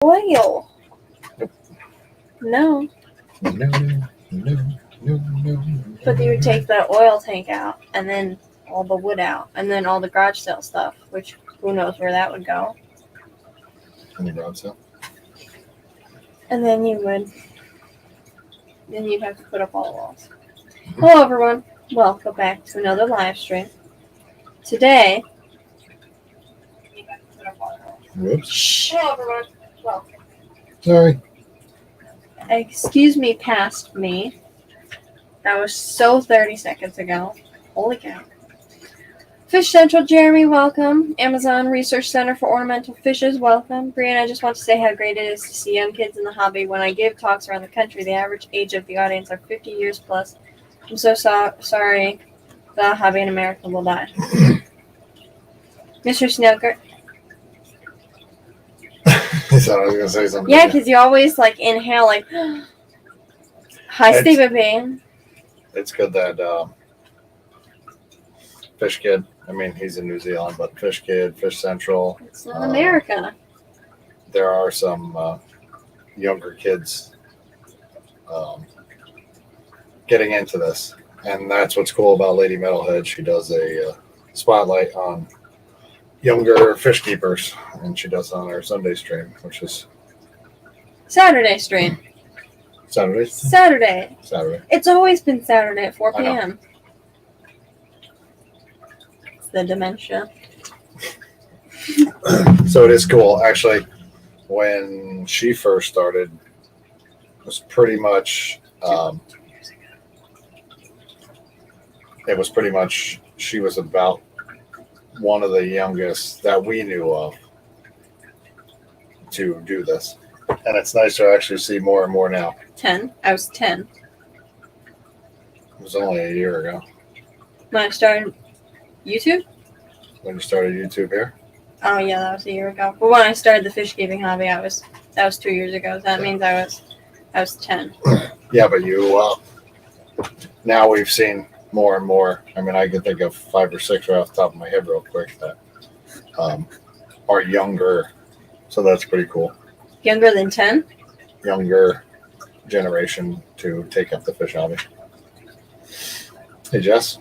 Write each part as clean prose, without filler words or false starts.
oil. Nope. No. No. But you would take the oil tank out, and then all the wood out, and then all the garage sale stuff, which who knows where that would go. In the garage sale? And then you'd have to put up all the walls. Hello everyone, welcome back to another live stream. Today, you have to put up all the walls. Whoops. Shh. Hello everyone, welcome. Sorry. Excuse me past me. That was so 30 seconds ago. Holy cow. Fish Central, Jeremy, welcome. Amazon Research Center for Ornamental Fishes, welcome. Brianna, I just want to say how great it is to see young kids in the hobby. When I give talks around the country, the average age of the audience are 50 years plus. I'm so sorry the hobby in America will die. Mr. Snooker. I thought I was going to say something. Yeah, because you always inhale Hi, Stephen B. It's good that Fish Kid, I mean, he's in New Zealand, but Fish Kid, Fish Central. It's not America. There are some younger kids getting into this. And that's what's cool about Lady Metalhead. She does a spotlight on younger fish keepers, and she does it on her Sunday stream, which is Saturday stream. Saturday. It's always been Saturday at 4 p.m. It's the dementia. So it is cool. Actually, when she first started, it was pretty much she was about one of the youngest that we knew of to do this. And it's nice to actually see more and more now. 10. I was 10. It was only a year ago. When I started YouTube? When you started YouTube here? Oh, yeah, that was a year ago. But when I started the fish keeping hobby, that was 2 years ago. So that means I was 10. Yeah, but you, now we've seen more and more. I mean, I can think of 5 or 6 right off the top of my head real quick that are younger. So that's pretty cool. Younger than 10? Younger generation to take up the fish hobby. Hey, Jess.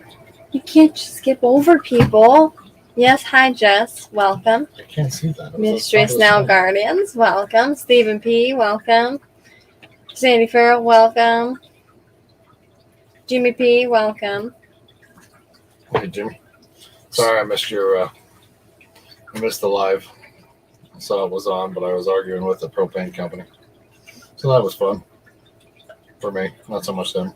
You can't just skip over people. Yes, hi, Jess. Welcome. I can't see that. Mistress Now Guardians, welcome. Stephen P., welcome. Sandy Farrell, welcome. Jimmy P., welcome. Hey, Jimmy. Sorry I missed I missed the live. I saw it was on, but I was arguing with the propane company. So that was fun. For me, not so much them.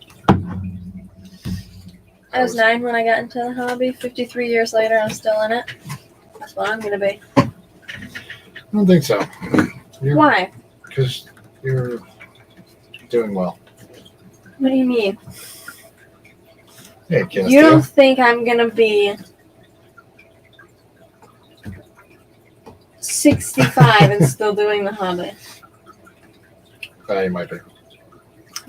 I was 9 when I got into the hobby. 53 years later, I'm still in it. That's what I'm going to be. I don't think so. Why? Because you're doing well. What do you mean? Hey, Castillo. You don't think I'm going to be 65 and still doing the hobby? You might be.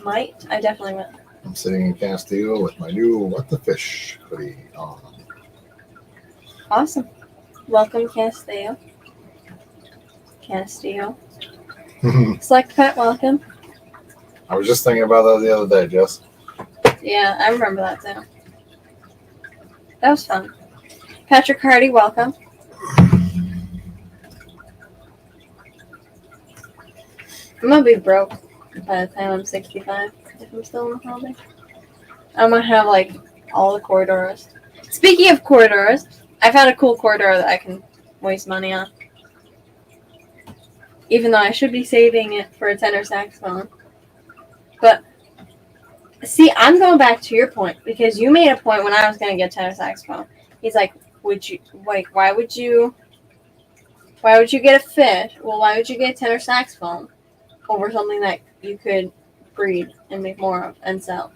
Might? I definitely will. I'm sitting in Castillo with my new What the Fish hoodie on. Awesome. Welcome, Castillo. Select Pet, welcome. I was just thinking about that the other day, Jess. Yeah, I remember that too. That was fun. Patrick Hardy, welcome. I'm going to be broke by the time I'm 65, if I'm still in the hobby. I'm going to have, all the corridors. Speaking of corridors, I found a cool corridor that I can waste money on. Even though I should be saving it for a tenor saxophone. But, see, I'm going back to your point, because you made a point when I was going to get a tenor saxophone. He's like, why would you get a fish? Well, why would you get a tenor saxophone over something that you could breed and make more of and sell?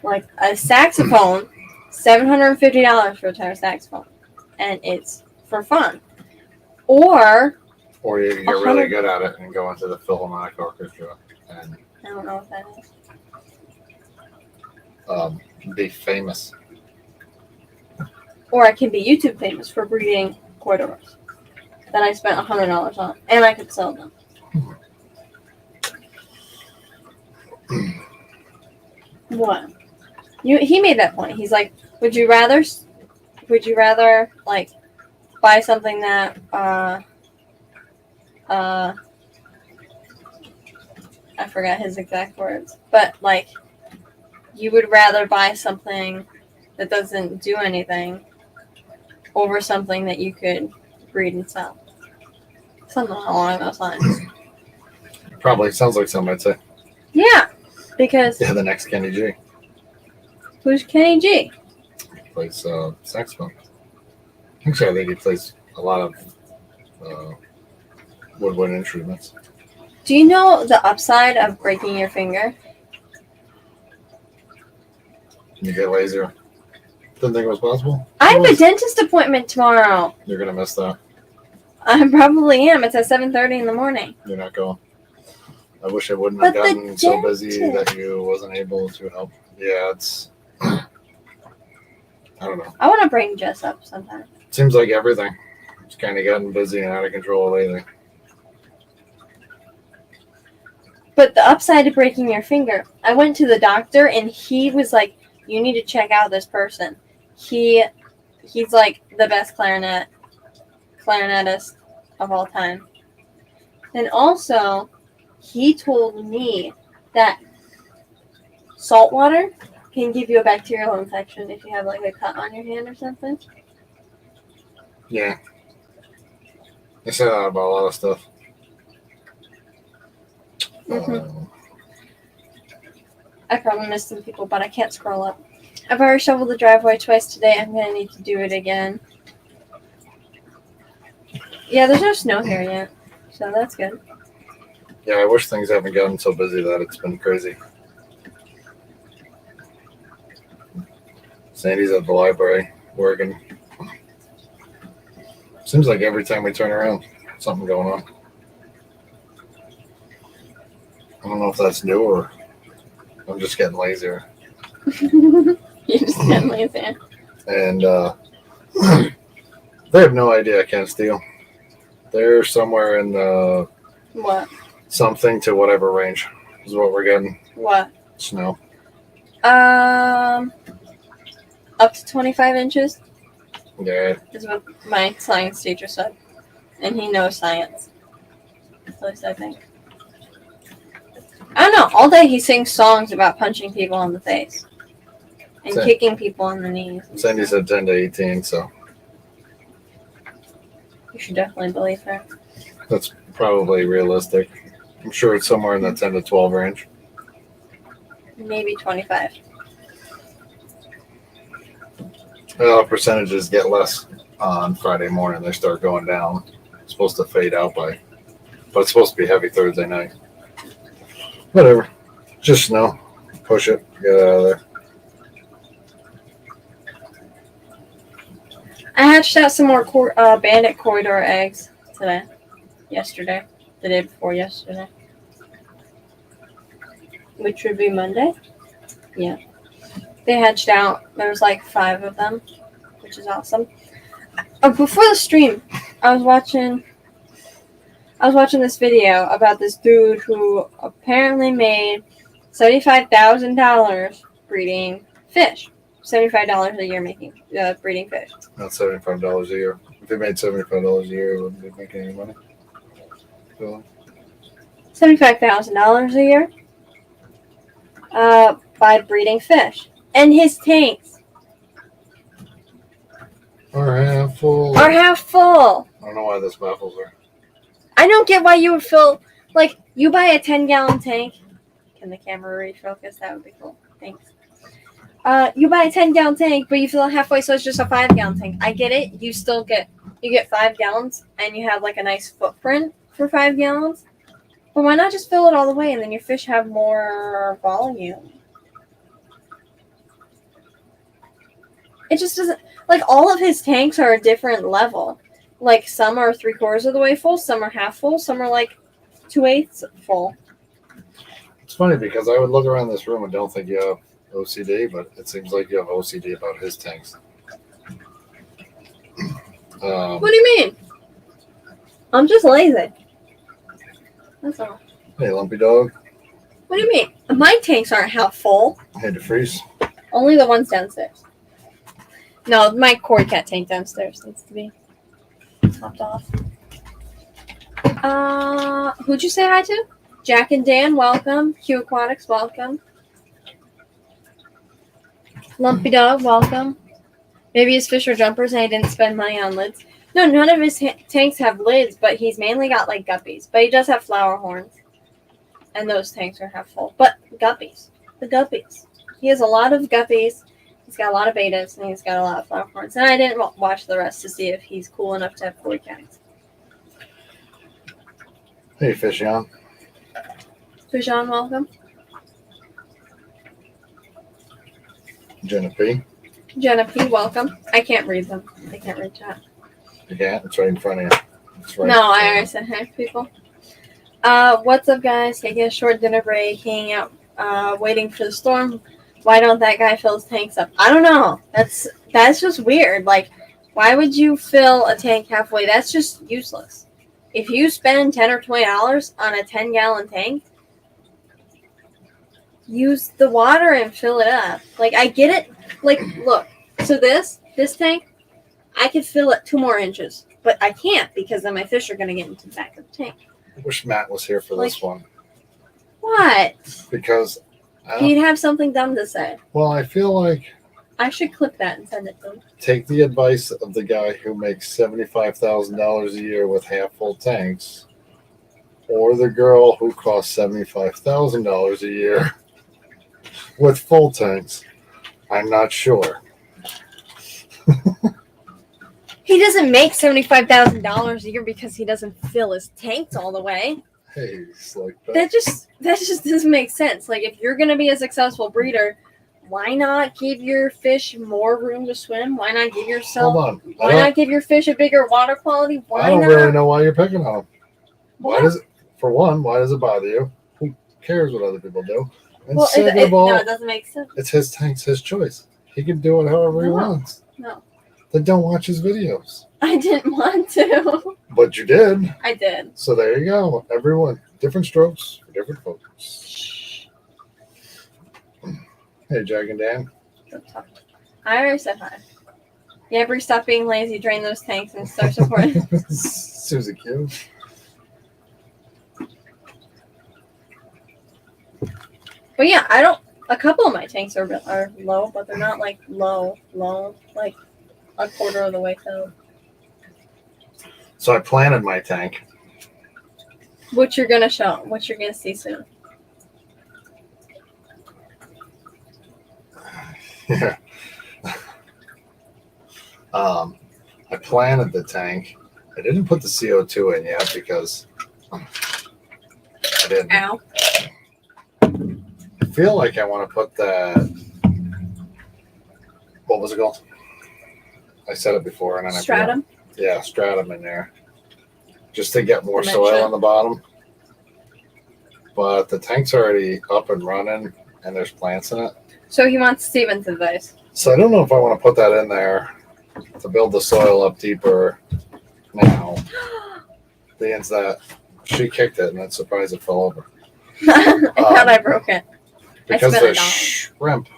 Like a saxophone, $750 for a tenor saxophone, and it's for fun. Or you can get really good at it and go into the Philharmonic Orchestra and I don't know what that is. Be famous. Or I can be YouTube famous for breeding corridors. that I spent $100 on, and I could sell them. What? He made that point. He's like, would you rather like buy something that I forgot his exact words, but like you would rather buy something that doesn't do anything over something that you could breed and sell. Something along those lines. Probably sounds like something I'd say. Yeah, because Yeah, the next Kenny G who's Kenny G? plays saxophone. Actually, I think he plays a lot of woodwind instruments. Do you know the upside of breaking your finger? You get lazier. Didn't think it was possible. I have a dentist appointment tomorrow. You're gonna miss that. I probably am. It's at 7:30 in the morning. You're not going. I wish I wouldn't have But the gotten so busy dentist. that you wasn't able to help. Yeah, it's. I don't know. I want to bring Jess up sometime. Seems like everything. It's kind of gotten busy and out of control lately. But the upside of breaking your finger, I went to the doctor and he was like, "You need to check out this person. He's like the best clarinetist of all time." And also, he told me that salt water can give you a bacterial infection if you have like a cut on your hand or something. Yeah. They say that about a lot of stuff. Mhm. I probably missed some people, but I can't scroll up. I've already shoveled the driveway twice today. I'm going to need to do it again. Yeah, there's no snow here yet, so that's good. Yeah, I wish things haven't gotten so busy that it's been crazy. Sandy's at the library working. Seems like every time we turn around, something going on. I don't know if that's new or I'm just getting lazier. You just can't leave there. And they have no idea I can't steal. They're somewhere in the What? something to whatever range is what we're getting. What? Snow. Up to 25 inches Yeah. is what my science teacher said. And he knows science. At least I think. I don't know. All day he sings songs about punching people in the face. And Same. kicking people in the knees. Sandy said 10 to 18, so You should definitely believe her. that's probably realistic. I'm sure it's somewhere in the 10 to 12 range. Maybe 25. Well, percentages get less on Friday morning. They start going down. It's supposed to fade out but it's supposed to be heavy Thursday night. Whatever. Just snow. Push it. Get out of there. I hatched out some more bandit corridor eggs yesterday, the day before yesterday, which would be Monday. Yeah, they hatched out. There was like 5 of them, which is awesome. Before the stream, I was watching this video about this dude who apparently made $75,000 breeding fish. $75 a year breeding fish. Not $75 a year. If they made $75 a year, wouldn't they make any money? So, $75,000 a year by breeding fish. And his tanks are half full. are half full. I don't know why this baffles her. I don't get why you would fill, like, you buy a 10-gallon tank. Can the camera refocus? That would be cool. Thanks. You buy a 10-gallon tank, but you fill it halfway, so it's just a 5-gallon tank. I get it. You get 5 gallons, and you have like a nice footprint for 5 gallons. But why not just fill it all the way, and then your fish have more volume? It just doesn't, like, all of his tanks are a different level. Like, some are 3/4 of the way full, some are half full, some are like 2/8 full. It's funny because I would look around this room and don't think you have OCD, but it seems like you have OCD about his tanks. What do you mean? I'm just lazy. That's all. Hey, lumpy dog. What do you mean? My tanks aren't half full. Hey, DeFreeze. Only the ones downstairs. No, my Cory Cat tank downstairs needs to be topped off. Who'd you say hi to? Jack and Dan, welcome. Q Aquatics, welcome. Lumpy Dog, welcome. Maybe his fish are jumpers and he didn't spend money on lids. No, none of his tanks have lids, but he's mainly got like guppies. But he does have flower horns. And those tanks are half full. But guppies. The guppies. He has a lot of guppies. He's got a lot of betas, and he's got a lot of flower horns. And I didn't watch the rest to see if he's cool enough to have Cory Cats. Hey, Fishion. Fujan, welcome. Jenna P. Jenna P, welcome. I can't read them. I can't read chat. You can't? It's right in front of you. It's right No, I already said hi to people. What's up, guys? Taking a short dinner break, hanging out, waiting for the storm. Why don't that guy fill his tanks up? I don't know. That's just weird. Like, why would you fill a tank halfway? That's just useless. If you spend $10 or $20 on a 10-gallon tank, use the water and fill it up. Like, I get it. Like, look. So this tank, I could fill it 2 more inches, but I can't because then my fish are going to get into the back of the tank. I wish Matt was here for this one. What? Because He'd have something dumb to say. Well, I feel like I should clip that and send it to him. take the advice of the guy who makes $75,000 a year with half-full tanks, or the girl who costs $75,000 a year with full tanks. I'm not sure. He doesn't make $75,000 a year because he doesn't fill his tanks all the way. Hey, it's like That just doesn't make sense. Like, if you're gonna be a successful breeder, why not give your fish more room to swim? Why not give yourself? Hold on. Why not give your fish a bigger water quality? Why I don't not? really know why you're picking on him. Why What? does it? For one, why does it bother you? Who cares what other people do? And Well, second of all, no, it doesn't make sense. it's his tanks, his choice. He can do it however he No. wants. No, Then don't watch his videos. I didn't want to. But you did. I did. So there you go. Everyone, different strokes for different folks. Hey, Jack and Dan. I already said hi. Yeah, Bree, stop being lazy, drain those tanks, and start supporting. Susie Q. But yeah, a couple of my tanks are low, but they're not like low, like a quarter of the way filled. So I planted my tank. What you're gonna see soon. Yeah. I planted the tank. I didn't put the CO2 in yet because I didn't. Ow. I feel like I want to put that. What was it called? I said it before, and then Stratum. Yeah, stratum in there, just to get more Dimension. soil on the bottom. But the tank's already up and running, and there's plants in it. So he wants Steven's advice. So I don't know if I want to put that in there to build the soil up deeper now. Being that she kicked it, and I'm surprised it fell over. I thought I broke it. Because spent the $1. shrimp.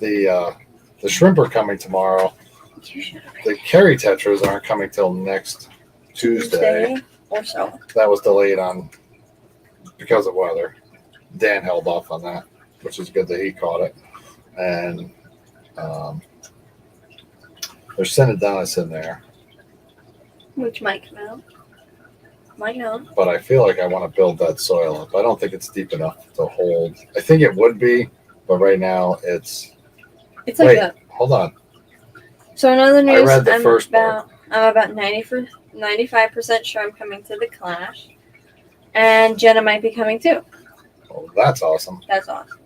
The shrimp are coming tomorrow. The Kerry tetras aren't coming till next Tuesday. Or so. That was delayed on because of weather. Dan held off on that, which is good that he caught it. And there's Synodontis in there. Which might come out. Might not. But I feel like I want to build that soil up. I don't think it's deep enough to hold. I think it would be, but right now it's. It's like Wait, that. hold on. So in other news, read the first I'm about 95% sure I'm coming to the Clash. And Jenna might be coming too. Oh, that's awesome. That's awesome.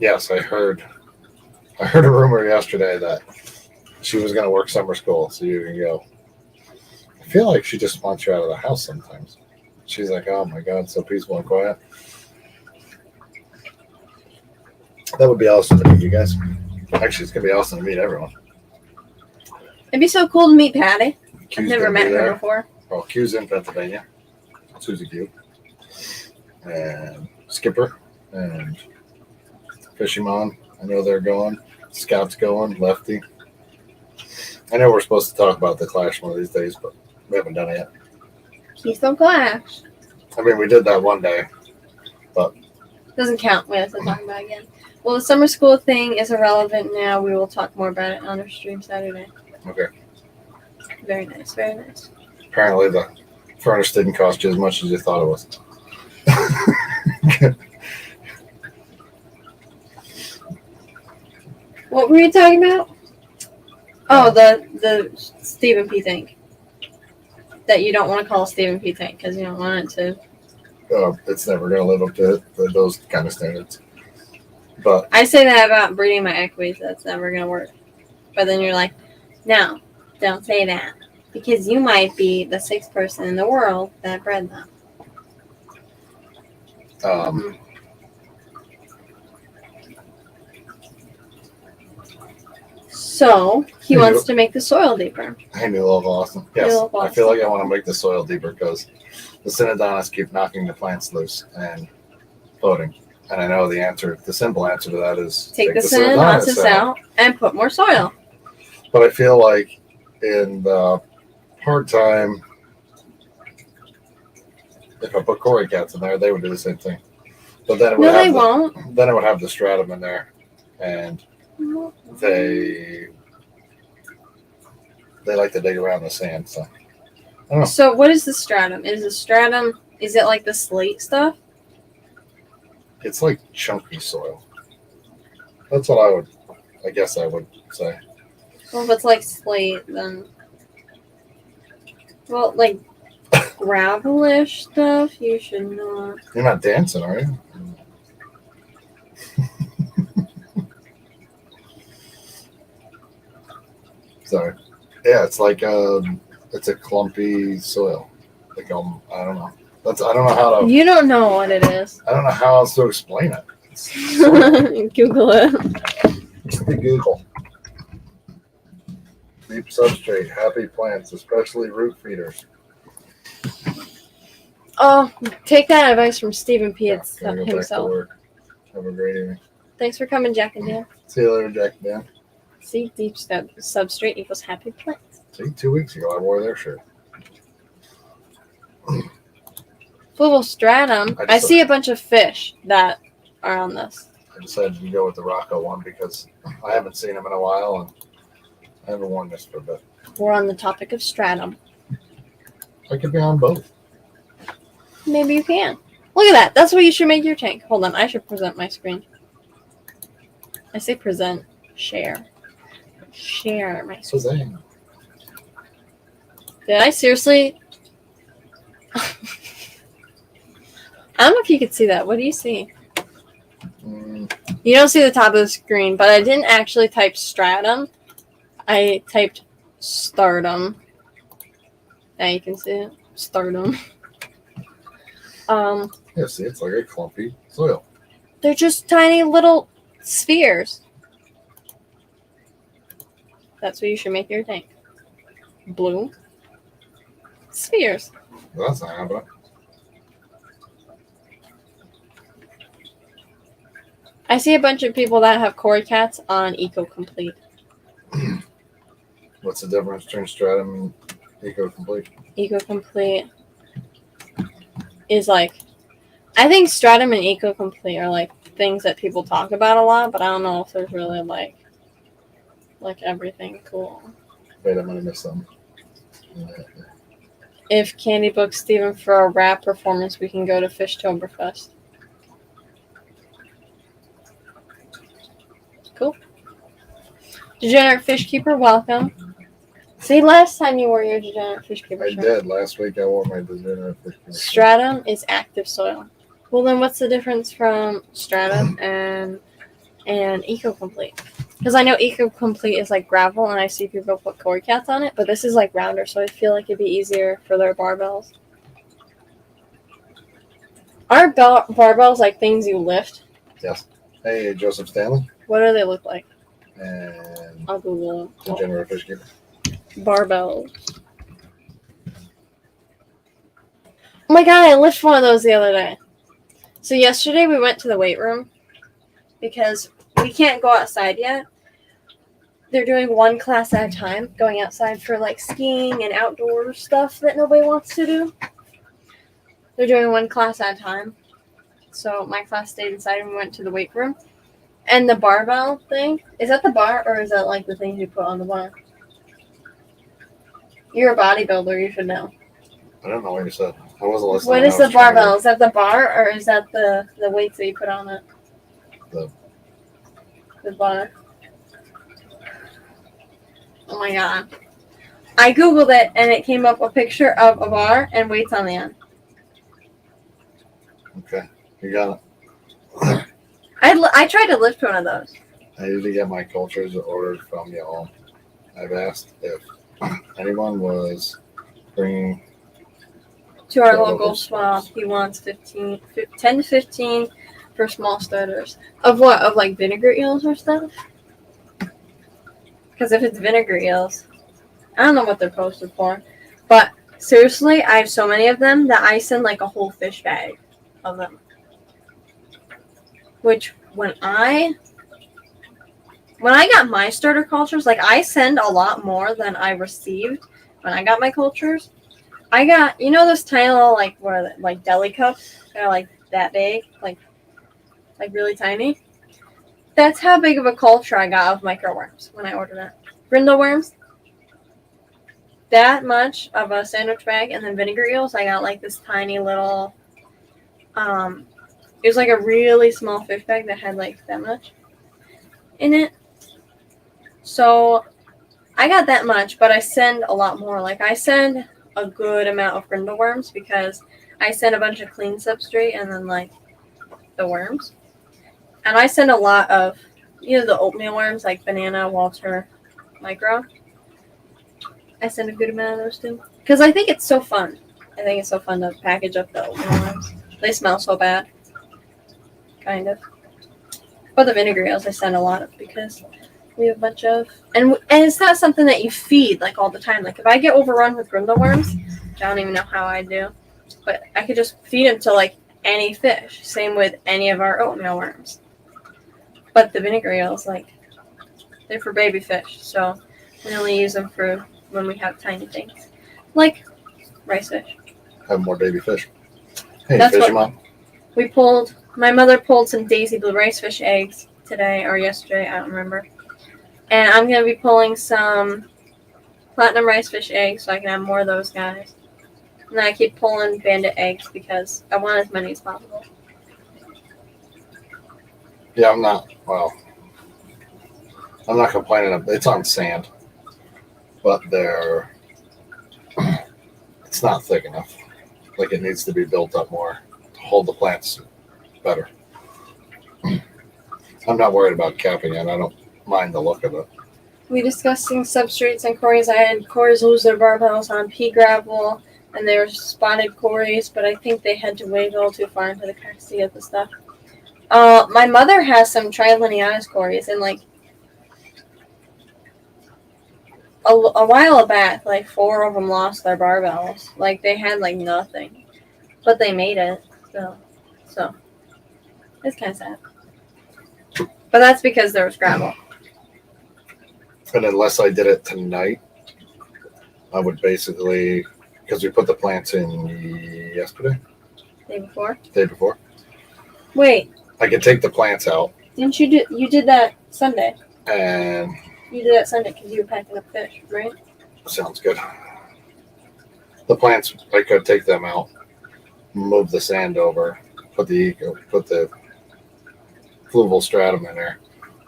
Yes, I heard a rumor yesterday that she was going to work summer school, so you can go. I feel like she just wants you out of the house sometimes. She's like, oh my God, so peaceful and quiet. That would be awesome to meet you guys. Actually, it's gonna be awesome to meet everyone. It'd be so cool to meet Patty. I've Q's never gonna be met her there. before. Well, Q's in Pennsylvania. Susie Q. And Skipper and Fishimon. I know they're going. Scout's going. Lefty. I know we're supposed to talk about the Clash one of these days, but we haven't done it yet. Keystone Clash. I mean, we did that one day. Doesn't count. We have to talk about it again. Well, the summer school thing is irrelevant now. We will talk more about it on our stream Saturday. Okay. Very nice. Very nice. Apparently, the furnace didn't cost you as much as you thought it was. What were you talking about? Oh, the Stephen P. thing. That you don't want to call Stephen P. thing because you don't want it to. It's never going to live up to those kind of standards. But I say that about breeding my equities. That's never going to work. But then you're like, no, don't say that. Because you might be the sixth person in the world that bred them. So, he wants to make the soil deeper. Hey, New Love Austin. Yes, New Love I Austin. feel like I want to make the soil deeper because the Synodontists keep knocking the plants loose and floating. And I know the answer, the simple answer to that is Take the Synodontists out and put more soil. But I feel like in the hard time, if I put Cory cats in there, they would do the same thing. But then it would No, they have won't. then it would have the stratum in there, and they like to dig around the sand. So I don't know. So, what is the stratum? Is it like the slate stuff? It's like chunky soil. That's what I guess I would say. Well, if it's like slate, then. Well, like gravelish stuff, you should not. You're not dancing, are you? Sorry. Yeah, it's like it's a clumpy soil. Like I don't know. I don't know how to. You don't know what it is. I don't know how else to explain it. It's soil. Google it. It's the Google. Deep substrate, happy plants, especially root feeders. Oh, take that advice from Stephen P. Yeah, gotta go back to himself. work. Have a great evening. Thanks for coming, Jack and Dan. See you later, Jack and Dan. See, deep substrate equals happy plants. See, 2 weeks ago I wore their shirt. Little stratum. I see a bunch of fish that are on this. I decided to go with the Rocco one because I haven't seen them in a while and I haven't worn this for a bit. We're on the topic of stratum. I could be on both. Maybe you can. Look at that. That's what you should make your tank. Hold on. I should present my screen. I say present. Share. Share my screen. Shazam. Did I seriously? I don't know if you could see that. What do you see? You don't see the top of the screen, but I didn't actually type stratum. I typed stardom. Now you can see it. Stardom. Yeah, see, it's like a clumpy soil. They're just tiny little spheres. That's what you should make your tank. Blue spheres. That's not happening. I see a bunch of people that have Cory cats on EcoComplete. What's the difference between stratum and EcoComplete? EcoComplete is like, I think stratum and EcoComplete are like things that people talk about a lot, but I don't know if there's really like everything cool. Wait, I'm gonna miss something. If Candy books Steven for a rap performance, we can go to Fishtoberfest. Cool. Degenerate Fish Keeper, welcome. See, last time you wore your Degenerate Fish Keeper I shirt. did. Last week I wore my degenerate fish keeper. Stratum is active soil. Well, then what's the difference from stratum and EcoComplete? Because I know EcoComplete is like gravel, and I see people put Cory cats on it, but this is like rounder, so I feel like it'd be easier for their barbells. Are barbells like things you lift? Yes. Hey, Joseph Stanley What do they look like? and I'll Google them. Degenerate Fish Keeper. Barbells. Oh my god, I lifted one of those the other day. So yesterday we went to the weight room because we can't go outside yet. They're doing one class at a time, going outside for like skiing and outdoor stuff that nobody wants to do. They're doing one class at a time. So my class stayed inside and we went to the weight room. And the barbell thing, is that the bar or is that like the things you put on the bar? You're a bodybuilder, you should know. I don't know what you said. I wasn't listening. What is the barbell? Is that the bar or is that the weights that you put on it? The bar. Oh my god. I googled it and it came up a picture of a bar and weights on the end. Okay, you got it. I tried to lift one of those. I usually get my cultures ordered from y'all. I've asked if anyone was bringing To our The local local spa, spots. he wants 10 to 15 for small starters. Of what? Of like vinegar eels or stuff? Because if it's vinegar eels, I don't know what they're posted for. But seriously, I have so many of them that I send like a whole fish bag of them. Which when I got my starter cultures, like I send a lot more than I received when I got my cultures. I got, you know, those tiny little like what are they, like deli cups? They're like that big, like really tiny. That's how big of a culture I got of microworms when I ordered it. Brindle worms. That much of a sandwich bag, and then vinegar eels. I got like this tiny little. It was like a really small fish bag that had like that much in it. So I got that much, but I send a lot more. Like I send a good amount of brindle worms because I send a bunch of clean substrate and then like the worms. And I send a lot of, you know, the oatmeal worms like Banana, Walter, Micro. I send a good amount of those too. Because I think it's so fun. I think it's so fun to package up the oatmeal worms. They smell so bad. Kind of. But the vinegar eels I send a lot of because we have a bunch of... And it's not something that you feed like all the time. Like if I get overrun with brindle worms, which I don't even know how I do, but I could just feed them to like any fish. Same with any of our oatmeal worms. But the vinegar eels, like, they're for baby fish, so we only use them for when we have tiny things. Like rice fish. have more baby fish. Hey, That's Fishy what- Mom. My mother pulled some Daisy Blue rice fish eggs today or yesterday, I don't remember. And I'm going to be pulling some platinum rice fish eggs so I can have more of those guys. And then I keep pulling bandit eggs because I want as many as possible. Yeah, I'm not complaining. It's on sand, but it's not thick enough. Like it needs to be built up more to hold the plants better. I'm not worried about capping it. I don't mind the look of it. We discussing substrates and quarries. I had quarries lose their barbells on pea gravel, and they were spotted quarries, but I think they had to wade a little too far into the cracks to get the stuff. My mother has some trilineatus quarries, and like a while back, like 4 of them lost their barbells. Like they had like nothing, but they made it. So it's kind of sad. But that's because there was gravel. And unless I did it tonight, I would basically, because we put the plants in yesterday, Day before. day before. Wait, I could take the plants out didn't you do? You did that Sunday. and You did that Sunday because you were packing up fish, right? sounds good. The plants, I could take them out, move the sand over, put the fluval stratum in there,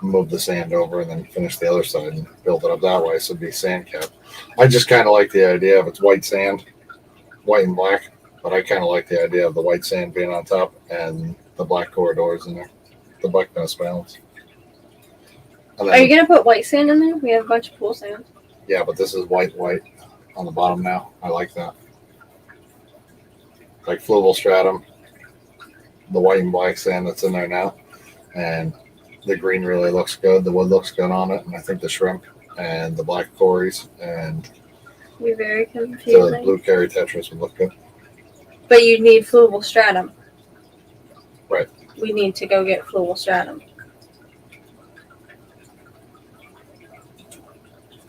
move the sand over, and then finish the other side and build it up that way. So it'd be sand capped. I just kind of like the idea of it's white sand, white and black, but I kind of like the idea of the white sand being on top and the black corridors in there, the black balance. And Are you then, gonna put white sand in there? We have a bunch of pool sand. yeah, but this is white on the bottom now. I like that. Like fluval stratum, the white and black sand that's in there now, and the green really looks good. The wood looks good on it, and I think the shrimp and the black cories and You're very the confusing. blue Cary tetras would look good. But you need fluval stratum. Right. We need to go get fluval stratum.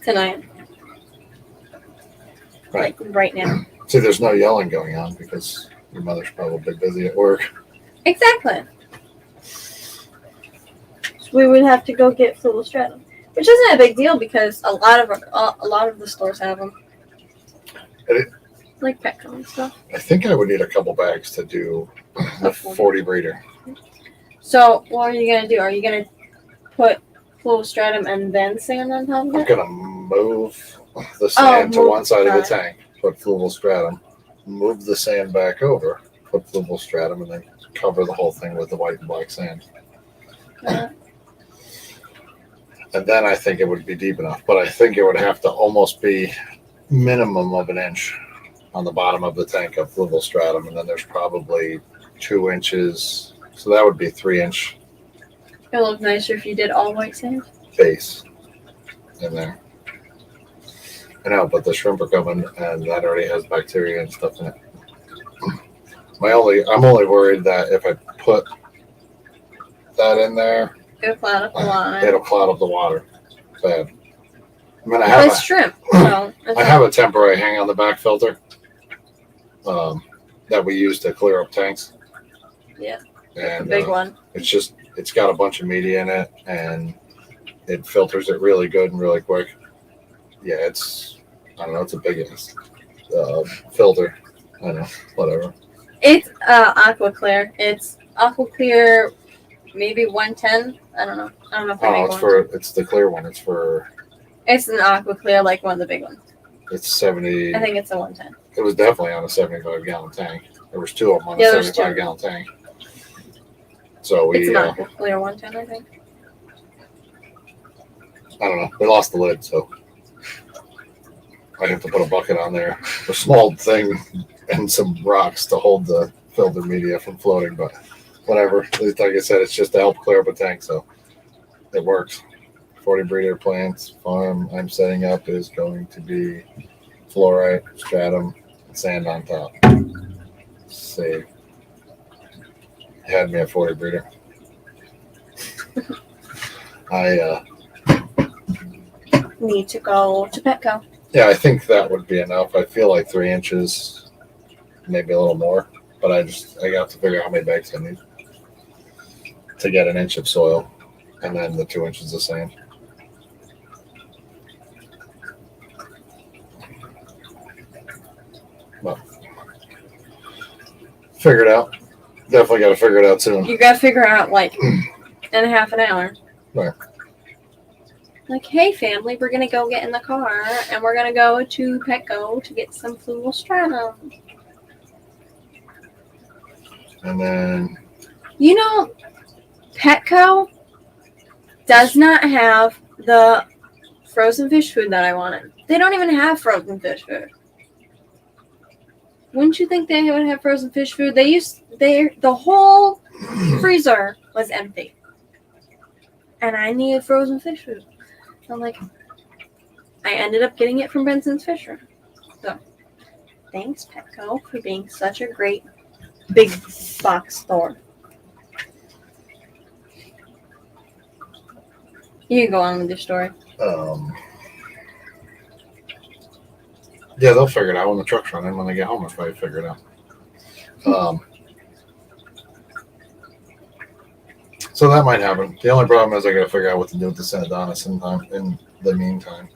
Tonight. Right. Like right now. See, there's no yelling going on because your mother's probably busy at work. Exactly. So we would have to go get fluval stratum, which isn't a big deal because a lot of the stores have them. Like Petco and stuff. I think I would need a couple bags to do the 40 breeder. So what are you gonna do? Are you gonna put fluval stratum and then sand on top of I'm it? gonna move the sand to move- one side of the got it. tank, put fluval stratum, move the sand back over, put fluval stratum, and then cover the whole thing with the white and black sand. And then I think it would be deep enough, but I think it would have to almost be minimum of an inch on the bottom of the tank of fluval stratum, and then there's probably 2 inches, so that would be 3-inch It would look nicer if you did all white sand. base in there. I know, but the shrimp are coming, and that already has bacteria and stuff in it. I'm only worried that if I put that in there, It'll cloud up the line. it'll cloud up the water. Bad. I mean, But it's shrimp. So I have a temporary hang on the back filter that we use to clear up tanks. Yeah. And big one. it's got a bunch of media in it, and it filters it really good and really quick. Yeah, it's a big ass filter. I don't know, whatever. It's Aqua Clear. It's Aqua Clear, maybe 110. I don't know if they make one. It's the clear one. It's an Aqua Clear, like one of the big ones. It's 70. I think it's a 110. It was definitely on a 75-gallon tank. There was 2 of them on Yeah, a there's 75-gallon tank. So It's we, an Aqua Clear 110, I think. I don't know. We lost the lid, so I have to put a bucket on there, a small thing, and some rocks to hold the filter media from floating. But whatever. Like I said, it's just to help clear up a tank, so it works. 40 breeder plants farm I'm setting up is going to be fluorite, stratum, and sand on top. Save. Had me a 40 breeder. I Need to go to Petco. Yeah, I think that would be enough. I feel like 3 inches, maybe a little more, but I got to figure out how many bags I need to get an inch of soil, and then the 2 inches of sand. Well, figure it out. Definitely got to figure it out soon. You gotta figure out like in a half an hour. Right. Like, hey family, we're gonna go get in the car and we're gonna go to Petco to get some fluval stratum. And then You know, Petco does not have the frozen fish food that I wanted. They don't even have frozen fish food. Wouldn't you think they would have frozen fish food? The whole freezer was empty. And I needed frozen fish food. So I'm like, I ended up getting it from Benson's Fish Room. So, thanks, Petco, for being such a great big box store. You can go on with your story. yeah, they'll figure it out when the truck's running. When they get home, they'll probably figure it out. So that might happen. The only problem is I got to figure out what to do with the Senadonis in the meantime.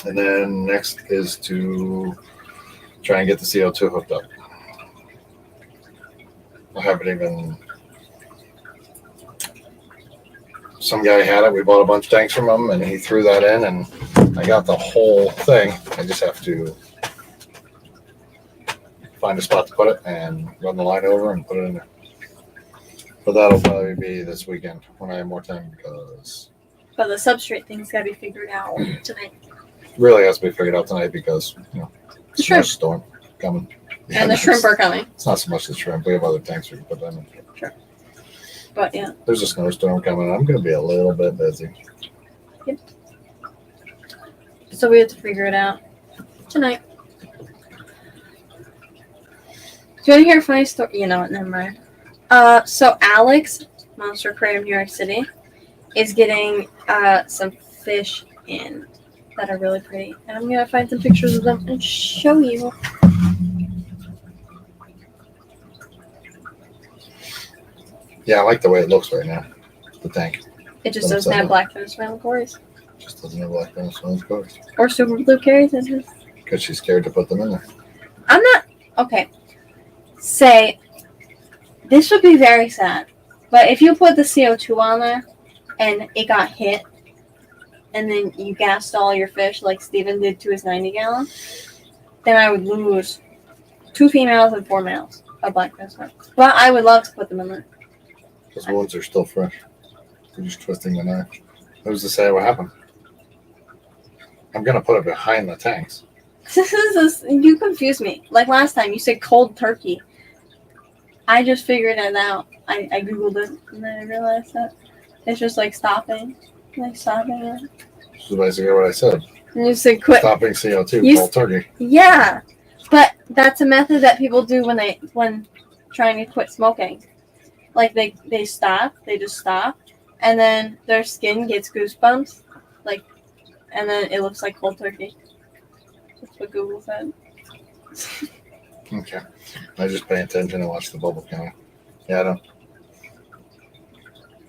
And then next is to try and get the CO2 hooked up. I haven't even. Some guy had it. We bought a bunch of tanks from him, and he threw that in, and I got the whole thing. I just have to find a spot to put it and run the line over and put it in there. But that'll probably be this weekend when I have more time, because But the substrate thing's got to be figured out tonight. it really has to be figured out tonight because Sure. storm coming. Yeah, And the shrimp are coming. It's not so much the shrimp. We have other tanks we can put them in. Sure. But yeah. There's a snowstorm coming. I'm going to be a little bit busy. So we have to figure it out tonight. Do you want to hear a funny story? You know what? Never mind. So Alex, Monster Aquarium, New York City, is getting some fish in that are really pretty, and I'm gonna find some pictures of them and show you. Yeah, I like the way it looks right now. The tank. It just doesn't have blackfish round cories Just doesn't have black Venice Swans course. or super blue carries. Because she's scared to put them in there. I'm not okay. Say this would be very sad, but if you put the CO2 on there and it got hit, and then you gassed all your fish like Steven did to his 90-gallon, then I would lose 2 females and 4 males of black Venice swans. But I would love to put them in there. Those wounds are still fresh. They're just twisting the knife. Who's to say what happened? I'm gonna put it behind the tanks. You confused me. Like last time, you said cold turkey. I just figured it out. I googled it and then I realized that it's just like stopping it. This is basically what I said. And you said quit. Stopping CO2, cold turkey. Yeah, but that's a method that people do when trying to quit smoking. Like they just stop, and then their skin gets goosebumps, like, and then it looks like cold turkey. That's what Google said. Okay. I just pay attention and watch the bubble count. Yeah, I don't.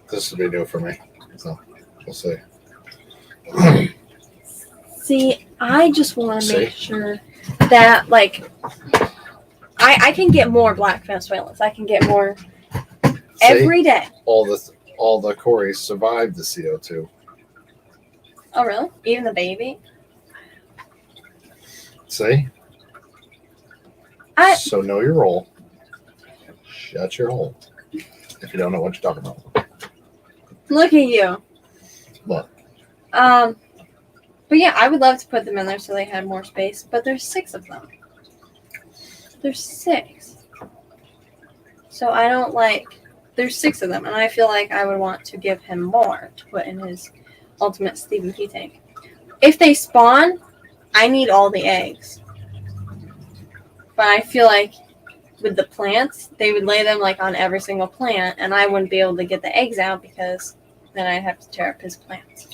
This will be new for me, so we'll see. See, I just want to make sure that, like, I can get more black Venezuelans. I can get more every day. All the cories survived the CO2. Oh, really? Even the baby? See? So know your role. Shut your hole. If you don't know what you're talking about. Look at you. What? But yeah, I would love to put them in there so they had more space. But there's 6 of them. There's 6. So I don't like. There's 6 of them, and I feel like I would want to give him more to put in his ultimate Stephen P tank. If they spawn, I need all the eggs. But I feel like with the plants, they would lay them like on every single plant, and I wouldn't be able to get the eggs out because then I'd have to tear up his plants.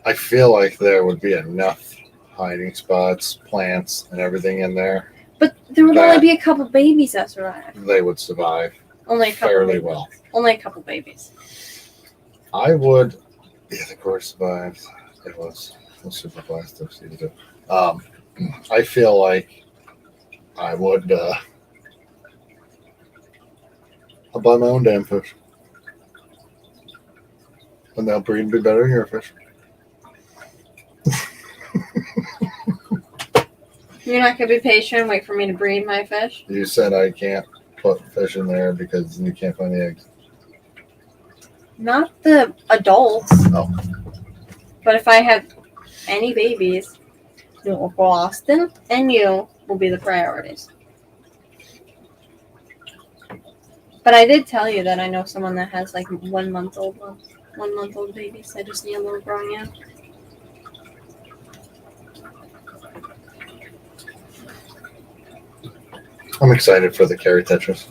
I feel like there would be enough hiding spots, plants, and everything in there. But there would only be a couple babies that survive. They would survive Only a couple fairly babies. well. Only a couple babies. I would. Yeah, the course survived. It was super plastics. I feel like I would. I'll buy my own damn fish, and they'll breed and be better than your fish. You're not gonna be patient and wait for me to breed my fish? You said I can't put fish in there because you can't find the eggs. Not the adults. Oh. But if I have any babies, Uncle Austin and you will be the priorities. But I did tell you that I know someone that has like 1 month old babies. I just need a little growing out. I'm excited for the Carry Tetras.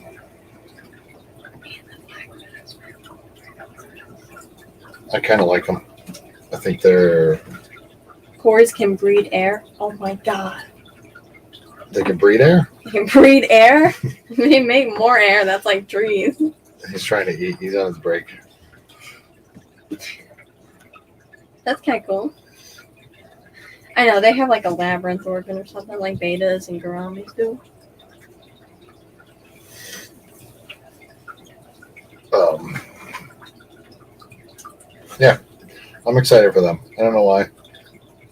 I kind of like them. I think they're... Cories can breed air. Oh my god. They can breed air? They can breed air? They make more air. That's like trees. He's trying to eat. He's on his break. That's kind of cool. I know. They have like a labyrinth organ or something like betas and gouramis do. Yeah, I'm excited for them. I don't know why.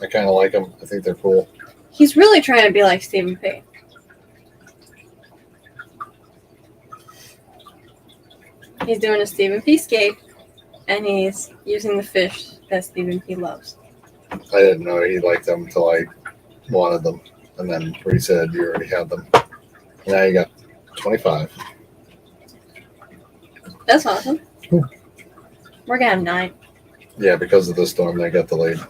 I kind of like them. I think they're cool. He's really trying to be like Stephen P. He's doing a Stephen P scape, and he's using the fish that Stephen P loves. I didn't know he liked them until I wanted them. And then he said you already had them. Now you got 25. That's awesome. Cool. We're gonna have 9. Yeah, because of the storm, they got delayed.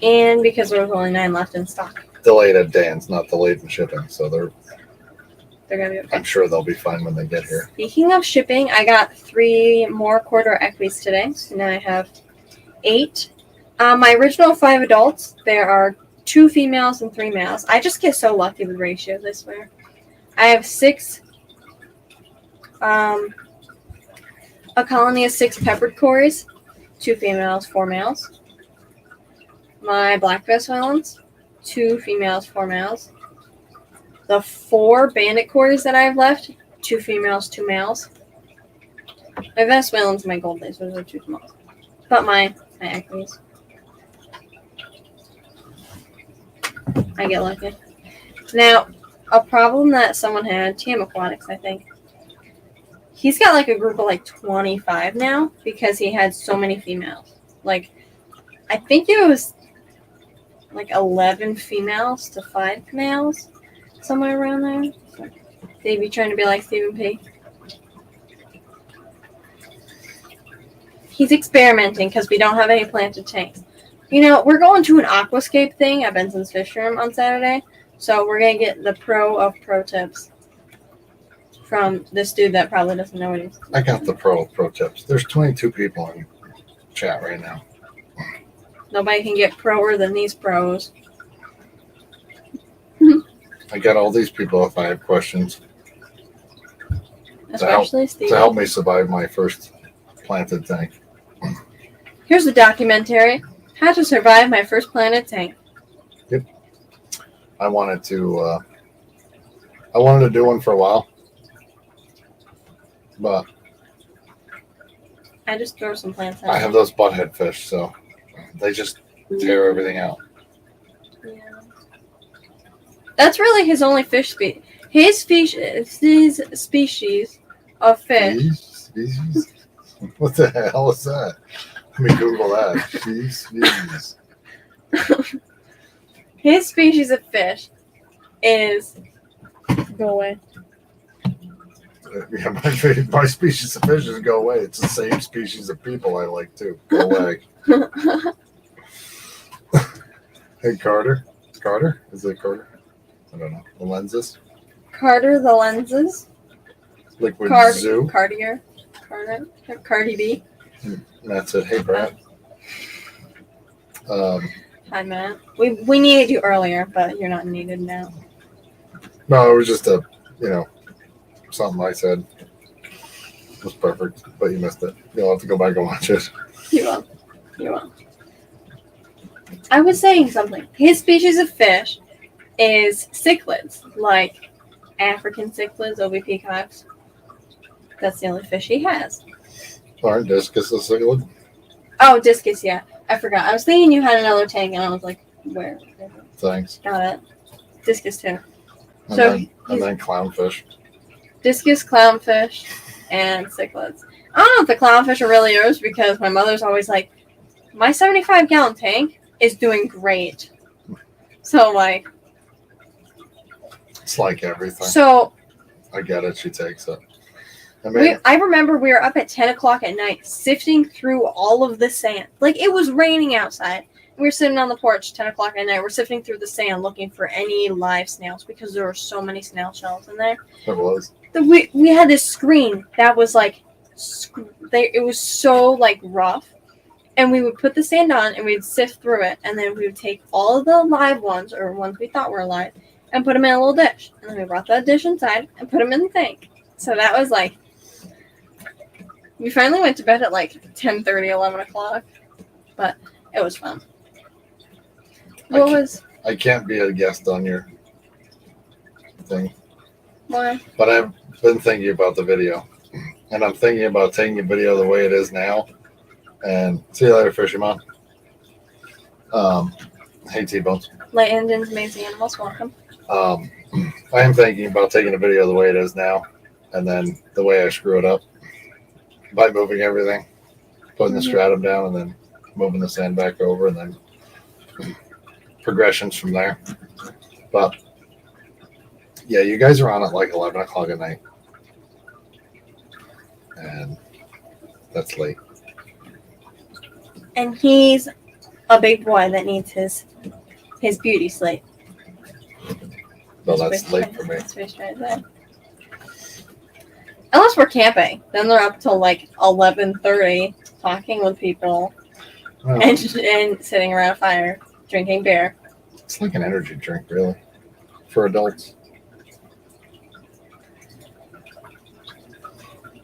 And because there was only 9 left in stock. Delayed at Dan's, not delayed in shipping. So They're gonna be okay. I'm sure they'll be fine when they get here. Speaking of shipping, I got 3 more quarter equies today. So now I have 8. My original 5 adults, there are 2 females and 3 males. I just get so lucky with ratios, I swear. I have 6, a colony of 6 peppered cories, 2 females, 4 males. My black Venezuelans, 2 females, 4 males. The 4 bandit cories that I have left, 2 females, 2 males. My Venezuelans and my gold lasers are 2 males. But my equies. I get lucky. Now, a problem that someone had, TM Aquatics, I think. He's got like a group of like 25 now because he had so many females. Like, I think it was like 11 females to 5 males, somewhere around there. So, they'd be trying to be like Stephen P. He's experimenting because we don't have any planted tanks. You know, we're going to an aquascape thing at Benson's Fish Room on Saturday. So we're going to get the pro of pro tips from this dude that probably doesn't know what he's I got the pro tips. There's 22 people in chat right now. Nobody can get proer than these pros. I got all these people if I have questions Especially Steve. to help me survive my first planted tank. Here's the documentary. How to survive my first planted tank. I wanted to do one for a while, but I just throw some plants out. I have those butthead fish, so they just tear everything out. Yeah. That's really his only fish species. His species of fish. Species? What the hell is that? Let me Google that. Species. His species of fish is go away. Yeah, my species of fish is go away. It's the same species of people I like too. Go away. Hey, Carter. Carter? Is it Carter? I don't know. The lenses? Carter the lenses. Liquid Zoo. Cartier. Carter. Cardi B. And that's it. Hey, Brad. Hi, Matt. We needed you earlier, but you're not needed now. No, it was just something I said. It was perfect, but you missed it. You'll have to go back and watch it. You will. You will. I was saying something. His species of fish is cichlids, like African cichlids, OB peacocks. That's the only fish he has. Aren't discus a cichlid? Oh, discus, yeah. I forgot. I was thinking you had another tank, and I was like, where? Thanks. Got it. Discus, too. And then clownfish. Discus, clownfish, and cichlids. I don't know if the clownfish are really yours because my mother's always like, my 75-gallon tank is doing great. So, like... It's like everything. So... I get it. She takes it. I remember we were up at 10 o'clock at night sifting through all of the sand. Like, it was raining outside. We were sitting on the porch 10 o'clock at night. We're sifting through the sand looking for any live snails because there were so many snail shells in there. It was. We had this screen that was like, it was so like rough. And we would put the sand on and we'd sift through it. And then we would take all of the live ones or ones we thought were alive and put them in a little dish. And then we brought that dish inside and put them in the tank. So that was like, we finally went to bed at like 10:30, 11 o'clock. But it was fun. I can't be a guest on your thing. Why? But I've been thinking about the video. And I'm thinking about taking the video the way it is now. And see you later, Fisherman. Hey, T-Bones. Light Endings, Amazing Animals, welcome. I am thinking about taking the video the way it is now. And then the way I screw it up. By moving everything. Putting the stratum down and then moving the sand back over and then progressions from there. But Yeah, you guys are on at like 11 o'clock at night. And that's late. And he's a big boy that needs his beauty sleep. Well, that's late for me. That's what he's trying to say. Unless we're camping, then they're up till like 11:30, talking with people Well, and sitting around a fire, drinking beer. it's like an energy drink, really, for adults.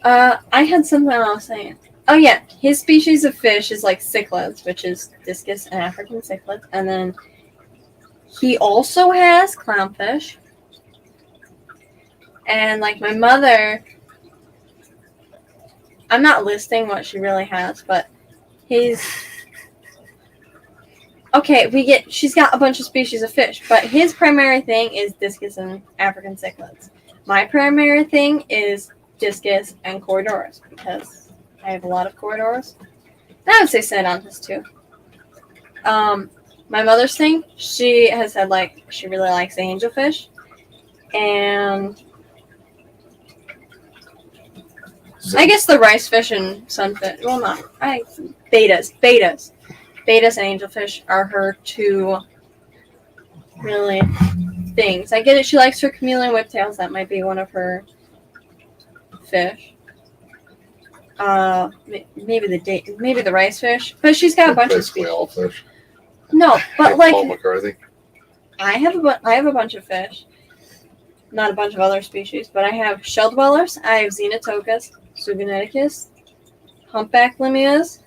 I had something I was saying. Oh yeah, his species of fish is like cichlids, which is discus and African cichlid, and then he also has clownfish. And like my mother, I'm not listing what she really has, but she's got a bunch of species of fish, but his primary thing is discus and African cichlids. My primary thing is discus and Corydoras, because I have a lot of Corydoras. And I would say Synodontis too. My mother's thing, she has said like she really likes angelfish, and I guess the rice fish and sunfish. Well, not betas and angelfish are her two really things. I get it. She likes her chameleon whiptails. That might be one of her fish. Maybe the rice fish, but she's got a bunch of Basically species. all fish. No, but Like Paul like McCarthy. I have a bunch of fish, not a bunch of other species, but I have shell dwellers. I have Xenotocus, Sugoneticus, humpback limias.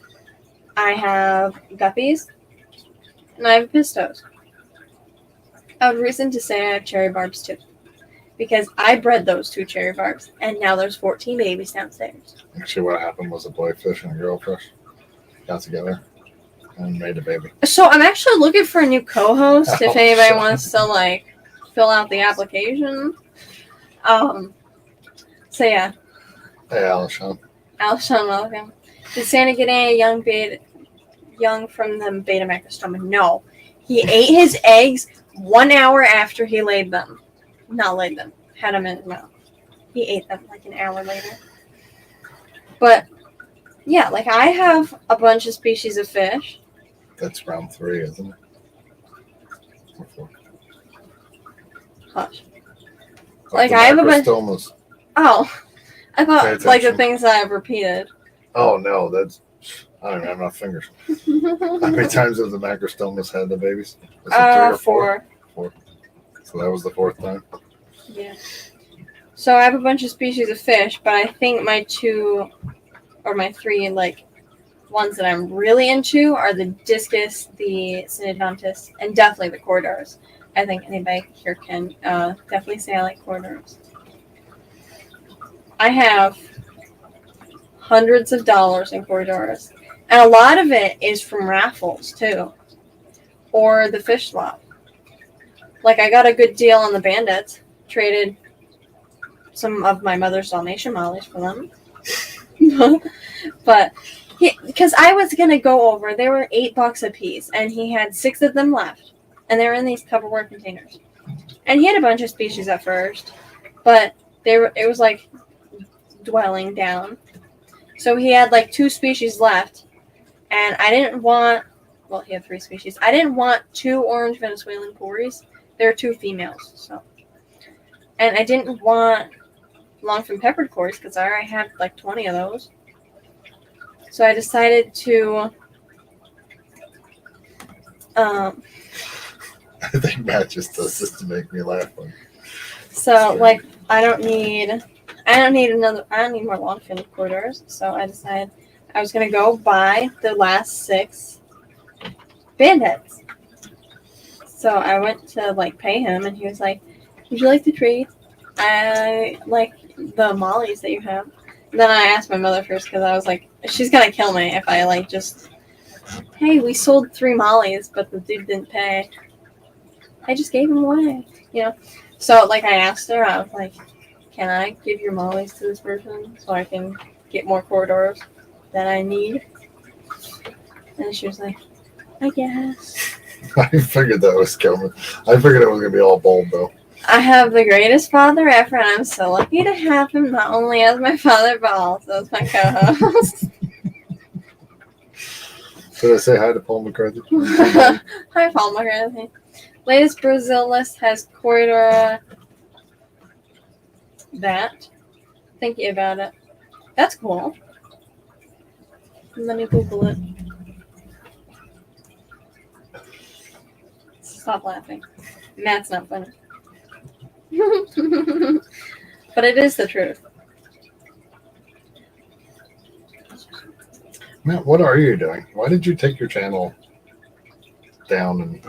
I have guppies, and I have pistos. I have reason to say I have cherry barbs too, because I bred those two cherry barbs, and now there's 14 babies downstairs. Actually, what happened was a boy fish and a girl fish got together and made a baby. So I'm actually looking for a new co-host if Oh, anybody shit. wants to like fill out the application. So yeah, Hey, Alishon. Alshon, welcome. Did Santa get any young from the beta macrostoma? No. He ate his eggs 1 hour after he laid them. Not laid them. Had them in his mouth. He ate them like an hour later. But yeah, like I have a bunch of species of fish. That's round 3, isn't it? Or 4. Hush. Of Like, the I have a bunch- macrostomas. Oh, I Pay thought like the attention. things that I've repeated. Oh, no, that's... I don't even have enough fingers. How many times have the macrostomas had the babies? Was it 3 or 4? 4. So that was the 4th time. Yeah. So I have a bunch of species of fish, but I think my 2 or my 3 like ones that I'm really into are the discus, the Synodontis, and definitely the Corydoras. I think anybody here can definitely say I like Corydoras. I have hundreds of dollars in Corydoras, and a lot of it is from raffles too, or the fish swap. Like I got a good deal on the bandits, traded some of my mother's Dalmatian mollies for them. But because I was gonna go over, they were $8 a piece, and he had 6 of them left, and they were in these Tupperware containers. And he had a bunch of species at first, but it was like dwelling down. So he had like 2 species left, and I didn't want. Well, he had 3 species. I didn't want 2 orange Venezuelan cories. There are 2 females, so. And I didn't want long-fin peppered cories because I already had like 20 of those. So I decided to. I think Matt just does this to make me laugh. So like I don't need more long-fin quarters. So I decided I was gonna go buy the last 6 bandits. So I went to like pay him, and he was like, "Would you like to trade? I like the mollies that you have." And then I asked my mother first because I was like, she's gonna kill me if I like just, hey, we sold 3 mollies, but the dude didn't pay. I just gave them away, you know. So like I asked her, I was like, can I give your mollies to this person so I can get more corridors that I need? And she was like, I guess. I figured that was coming. I figured it was going to be all bold, though. I have the greatest father ever, and I'm so lucky to have him not only as my father, but also as my co-host. Should I say hi to Paul McCarthy? Hi, Paul McCarthy. Latest Brazil list has Corridor. That. Thinking about it. That's cool. Let me Google it. Stop laughing. Matt's not funny. But it is the truth. Matt, what are you doing? Why did you take your channel down and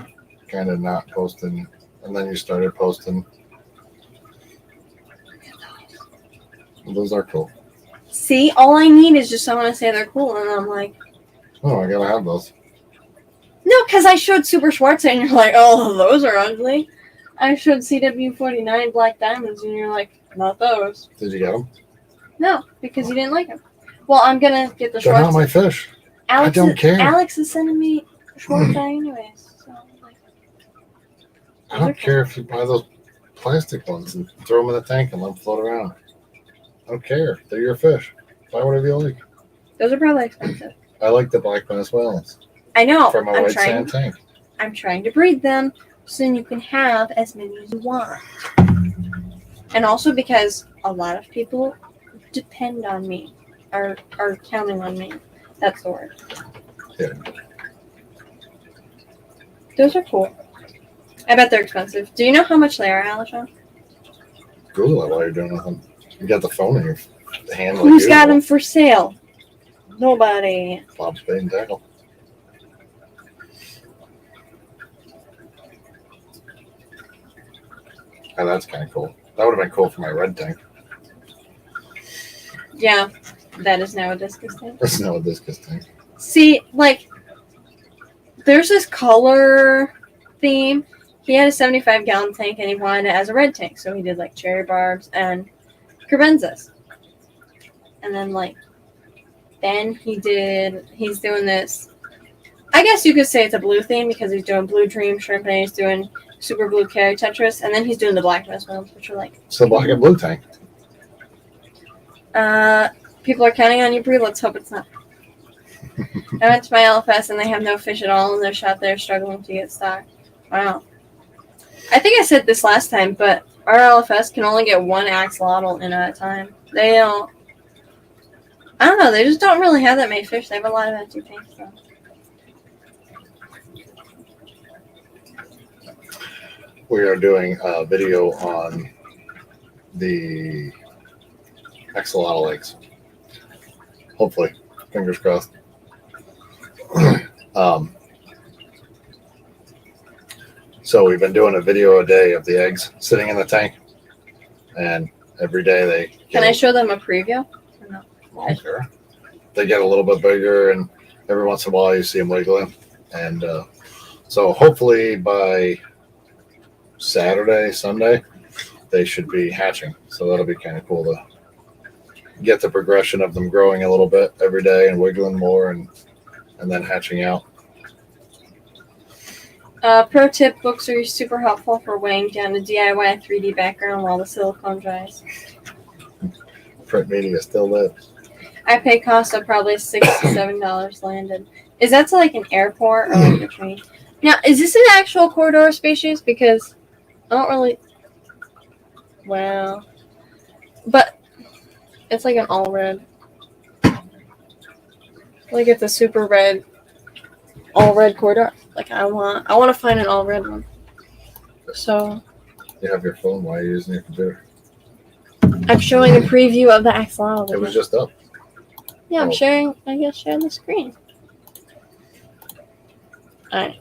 kind of not posting, and then you started posting? Well, those are cool. See, all I need is just someone to say they're cool, and I'm like, Oh, I gotta have those. no, because I showed Super Schwartz, and you're like, oh, those are ugly. I showed CW49 Black Diamonds, and you're like, not those. Did you get them? No, because you didn't like them. Well, I'm gonna get the They're not Schwartz. my fish. Alex I don't care. Alex is sending me Schwartz anyways. So, like, I don't care if you buy those plastic ones and throw them in the tank and let them float around. I don't care. They're your fish. Buy whatever you like. those are probably expensive. I like the black Venezuelans I know. for my white sand tank. I'm trying to breed them so then you can have as many as you want. And also because a lot of people depend on me, are counting on me. That's the word. Yeah. Those are cool. I bet they're expensive. Do you know how much they are, Alishon? Google it while you're doing nothing. You got the phone in your hand. Who's like got them for sale? Nobody. Bob's Bait and Tackle. Oh, that's kind of cool. That would have been cool for my red tank. Yeah, that is now a discus tank. That's not a discus tank. See, like, there's this color theme. He had a 75-gallon tank and he wanted it as a red tank. So he did, like, cherry barbs and carbenzas. And then, like, then he's doing this. I guess you could say it's a blue theme because he's doing blue dream shrimp and he's doing super blue carry Tetris. And then he's doing the black ones, which are like. It's a black and blue tank. People are counting on you, Bree. Let's hope it's not. I went to my LFS and they have no fish at all in their shop. They're struggling to get stock. Wow. I think I said this last time, but our LFS can only get one axolotl in at a time. They don't. I don't know. They just don't really have that many fish. They have a lot of empty tanks, though. We are doing a video on the axolotl lakes. Hopefully, fingers crossed. So we've been doing a video a day of the eggs sitting in the tank, and every day they Can I show them a preview? Or no? I don't care. They get a little bit bigger, and every once in a while you see them wiggling. And so hopefully by Saturday, Sunday, they should be hatching. So that'll be kind of cool to get the progression of them growing a little bit every day and wiggling more and then hatching out. Pro tip, books are super helpful for weighing down a DIY 3D background while the silicone dries. Print media still lives. I pay Costa probably $6 to $7 landed. Is that to like an airport or like a train? Now, is this an actual corridor species? Because I don't really. Wow. But it's like an all red. Like it's a super red, all red corridor. Like I want to find an all red one. So. You have your phone. Why are you using your computer? I'm showing a preview of the axolotl. It was just up. Yeah, I'm Oh. sharing. I guess share the screen. All right.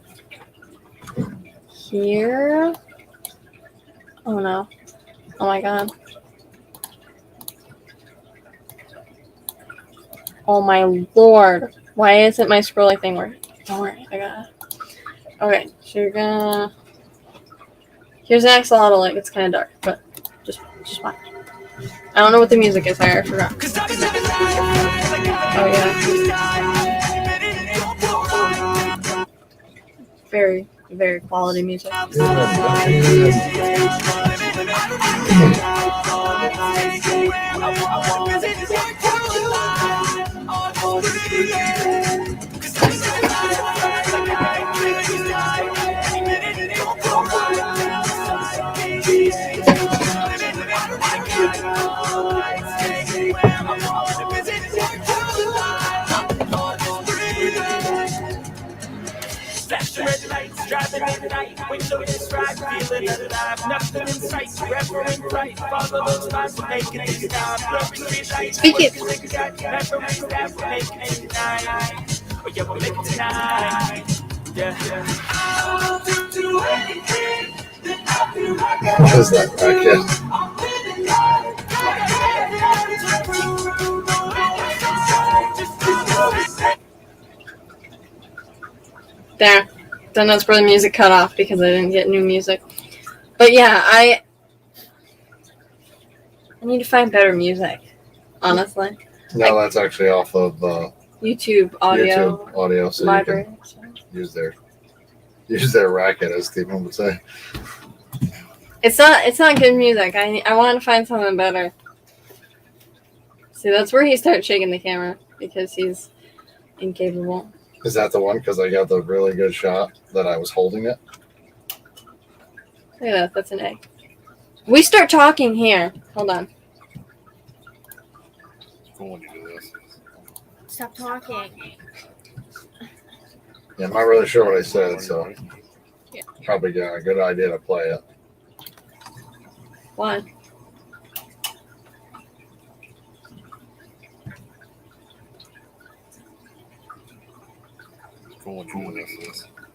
Here. Oh no. Oh my god. Oh my lord. Why isn't my scrolling thing working? Don't worry, I got it. Okay, so you're gonna. Here's an axolotl lake. It's kind of dark, but just watch. I don't know what the music is here. I forgot. Oh yeah. Very, very quality music. Flash the red lights, driving midnight. Window is right, feeling alive. Nothing in sight, forever in flight. Follow those vibes, we're making it stop. Blurring street lights, Speak it. memories that we're making it tonight. Oh yeah, we're making tonight. Yeah. What is that racket? There. Then that's where the music cut off because I didn't get new music. But yeah, I need to find better music, honestly. No, that's actually off of YouTube audio YouTube audio, so library. you can use their racket, as Stephen would say. It's not good music. I want to find something better. See, that's where he starts shaking the camera because he's incapable. Is that the one? Because I got the really good shot that I was holding it. Look at that. That's an egg. We start talking here. Hold on. Cool when you do this. Stop talking. Yeah, I'm not really sure what I said, so Yeah. probably a good idea to play it. Why?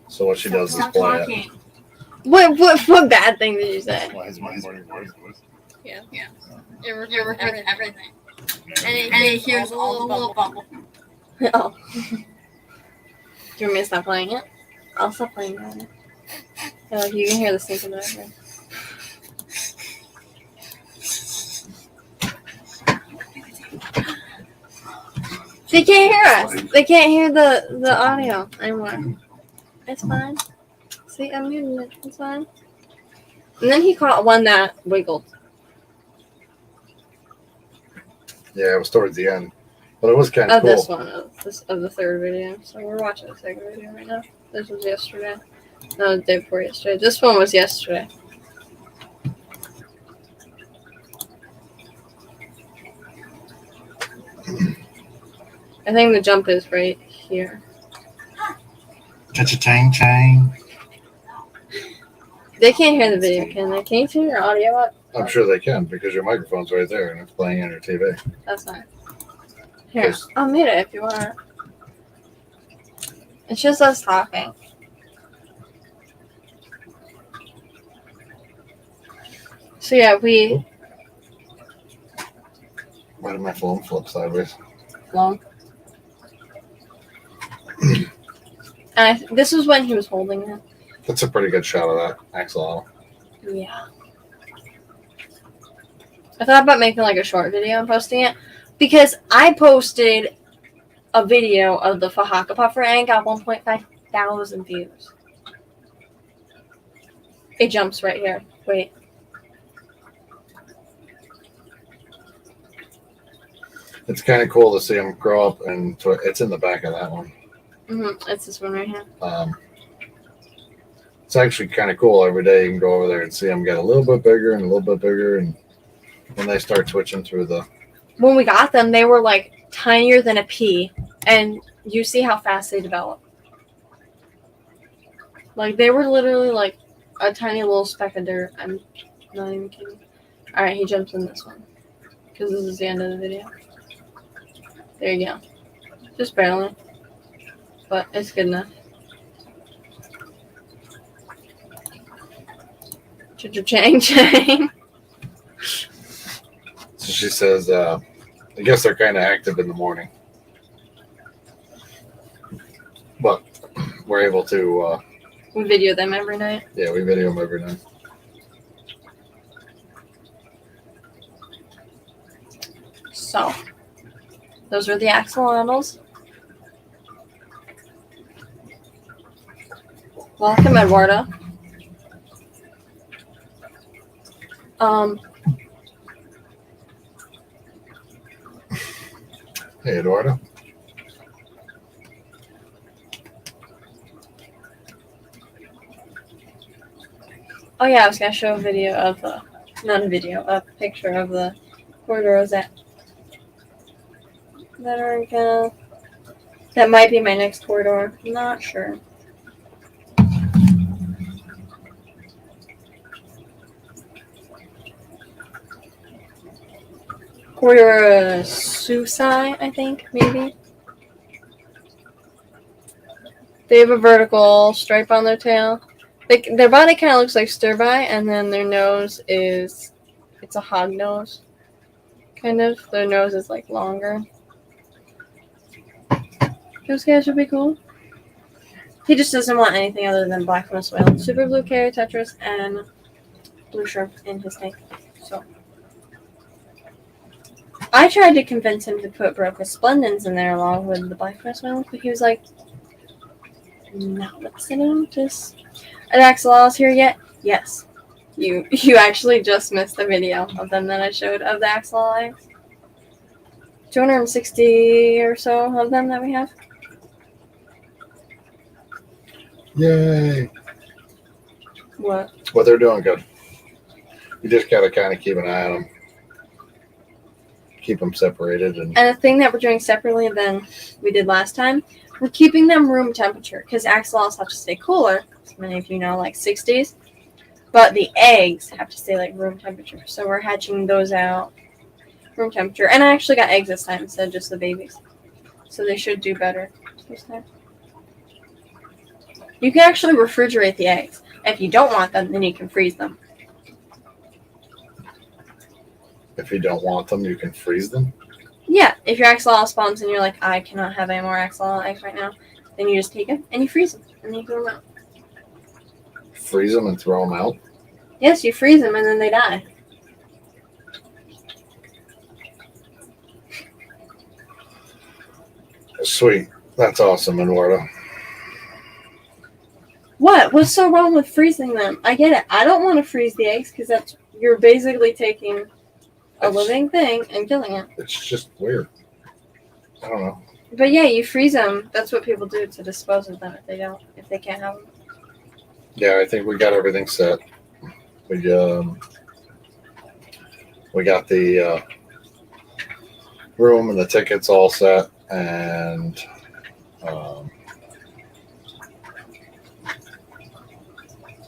So what she does is play it. What bad thing did you say? Why is my voice? Yeah. It records everything. And it hears all the bubble. Oh. Do you want me to stop playing it? I'll stop playing it. Yeah, you can hear the sync in the background. They can't hear us. They can't hear the audio anymore. It's fine. See, I'm muting it. It's fine. And then he caught one that wiggled. Yeah, it was towards the end, but it was kind of Of cool. this one, of the third video. So we're watching the second video right now. This was yesterday. No, the day before yesterday. This one was yesterday. I think the jump is right here. Cha-cha-chang-chang. They can't hear the video, can they? Can you turn your audio up? I'm sure they can because your microphone's right there and it's playing on your TV. That's fine. Here, Yes. I'll mute it if you want. It's just us talking. So yeah, we Why did my phone flip sideways? long. And this was when he was holding it. That's a pretty good shot of that axolotl. Yeah. I thought about making like a short video and posting it because I posted a video of the Fahaka Puffer and got 1.5 thousand views. It jumps right here. Wait. It's kind of cool to see them grow up, and it's in the back of that one. It's this one right here. It's actually kind of cool. Every day you can go over there and see them get a little bit bigger and a little bit bigger, and when they start twitching through the. When we got them, they were like tinier than a pea, and you see how fast they develop. Like they were literally like a tiny little speck of dirt. I'm not even kidding. All right, he jumps in this one because this is the end of the video. There you go. Just barely, but it's good enough. Chang chang. So she says, I guess they're kind of active in the morning, but we're able to. We video them every night. Yeah, we video them every night. So, those are the axolotls. Welcome, Eduardo. Hey, Eduardo. Oh yeah, I was gonna show a video of not a video, a picture of the corridors that are gonna. That might be my next corridor. I'm not sure. Corridor Susai, I think, maybe. They have a vertical stripe on their tail. Their body kind of looks like Stirbai, and then their nose it's a hog nose. Kind of. Their nose is like longer. Those guys would be cool. He just doesn't want anything other than black moss whale, super blue carry tetras, and blue shrimp in his tank. So I tried to convince him to put Brocas splendens in there along with the black moss whale, but he was like, not listening. Just are the axolotls here yet? Yes. You actually just missed the video of them that I showed of the axolotl eggs. 260 or so of them that we have. Yay. What? Well, they're doing good. You just gotta kind of keep an eye on them. Keep them separated. And the thing that we're doing separately than we did last time, we're keeping them room temperature because axolotls have to stay cooler. As many of you know, like 60s. But the eggs have to stay like room temperature. So we're hatching those out room temperature. And I actually got eggs this time instead of just the babies. So they should do better this time. You can actually refrigerate the eggs. If you don't want them, then you can freeze them. if you don't want them, you can freeze them. Yeah, if your axolotl spawns and you're like, I cannot have any more axolotl eggs right now, then you just take them and you freeze them and you throw them out. Freeze them and throw them out? Yes, you freeze them and then they die. Sweet. That's awesome, Eduardo. What? What's so wrong with freezing them? I get it. I don't want to freeze the eggs because that's you're basically taking a living thing and killing it. It's just weird. I don't know. But yeah, you freeze them. That's what people do to dispose of them if they can't have them. Yeah, I think we got everything set. We got the room and the tickets all set, and